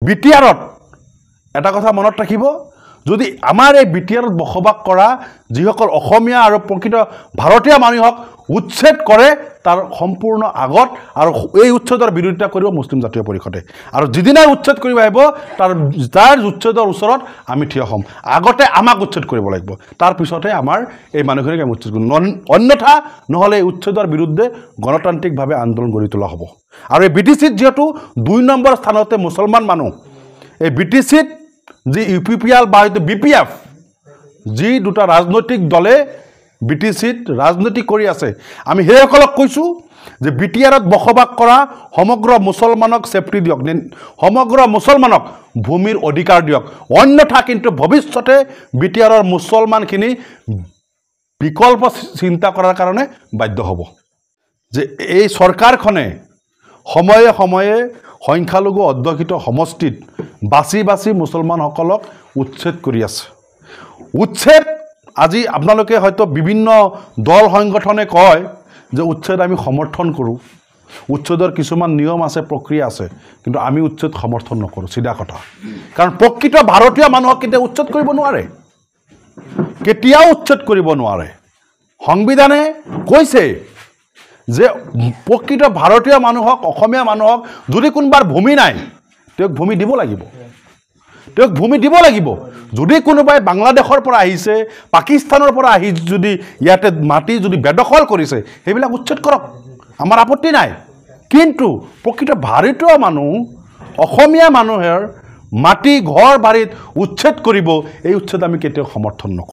বিটিআৰত এটা কথা মনত ৰাখিব যদি আমাৰ এই বিটিআৰত বসবাস কৰা যিসকল অসমীয়া আৰু প্ৰকৃত ভাৰতীয় মানুহক উচ্ছেদ কৰে তাৰ সম্পূৰ্ণ আগত আৰু এই উচ্ছেদৰ বিৰোধিতা কৰিব মুছলিম জাতীয় পৰিষদে আৰু যিদিনাই উচ্ছেদ কৰিব আহিব তাৰ উচ্ছেদৰ ওচৰত আমি থিয় হ'ম আগতে আমাক উচ্ছেদ কৰিব লাগিব তাৰ পিছতে আমাৰ এই মানুহখিনিক আমি উচ্ছেদ কৰিম অন্যথা নহ'লে এই উচ্ছেদৰ বিৰুদ্ধে গণতান্ত্ৰিকভাৱে আন্দোলন গঢ়ি তোলা হ'ব আৰু এই বিটিচিত যিহেতু 2 নম্বৰ স্থানতে মুছলমান মানুহ এই বিটিচিত যি ইউপিপিএল বা বিপিএফ যি দুটা ৰাজনৈতিক দলে বিটিচিত ৰাজনীতি কৰি আছে আমি সেইসকলক কৈছোঁ যে বিটিআৰত বসবাস কৰা সমগ্ৰ মুছলমানক সেফটি দিয়ক সমগ্ৰ মুছলমানক ভূমিৰ অধিকাৰ দিয়ক অন্যথা কিন্তু ভৱিষ্যতে বিটিআৰৰ মুছলমানখিনি বিকল্প চিন্তা কৰাৰ কাৰণে বাধ্য হ'ব যে এই চৰকাৰখনে সময়ে সময়ে সংখ্যালঘু অধ্যুষিত সমষ্টিত বাছি বাছি মুছলমানসকলক উচ্ছেদ কৰি আছে উচ্ছেদ আজি আপোনালোকে হয়তো বিভিন্ন দল সংগঠনে কয় যে উচ্ছেদ আমি সমৰ্থন কৰোঁ উচ্ছেদৰ কিছুমান নিয়ম আছে প্ৰক্ৰিয়া আছে কিন্তু আমি উচ্ছেদ সমৰ্থন নকৰোঁ চিধা কথা কাৰণ প্ৰকৃত ভাৰতীয় মানুহক কেতিয়া উচ্ছেদ কৰিব নোৱাৰে কেতিয়াও উচ্ছেদ কৰিব নোৱাৰে সংবিধানে কৈছে যে প্ৰকৃত ভাৰতীয় মানুহক অসমীয়া মানুহক যদি কোনোবাৰ ভূমি নাই তেওঁক ভূমি দিব লাগিব তেওঁক ভূমি দিব লাগিব যদি কোনোবাই বাংলাদেশৰ পৰা আহিছে পাকিস্তানৰ পৰা আহি যদি ইয়াতে মাটি যদি বেদখল কৰিছে সেইবিলাক উচ্ছেদ কৰক আমাৰ আপত্তি নাই কিন্তু প্ৰকৃত ভাৰতীয় মানুহ অসমীয়া মানুহৰ মাটি ঘৰ বাৰীত উচ্ছেদ কৰিব এই উচ্ছেদ আমি কেতিয়াও সমৰ্থন নকৰোঁ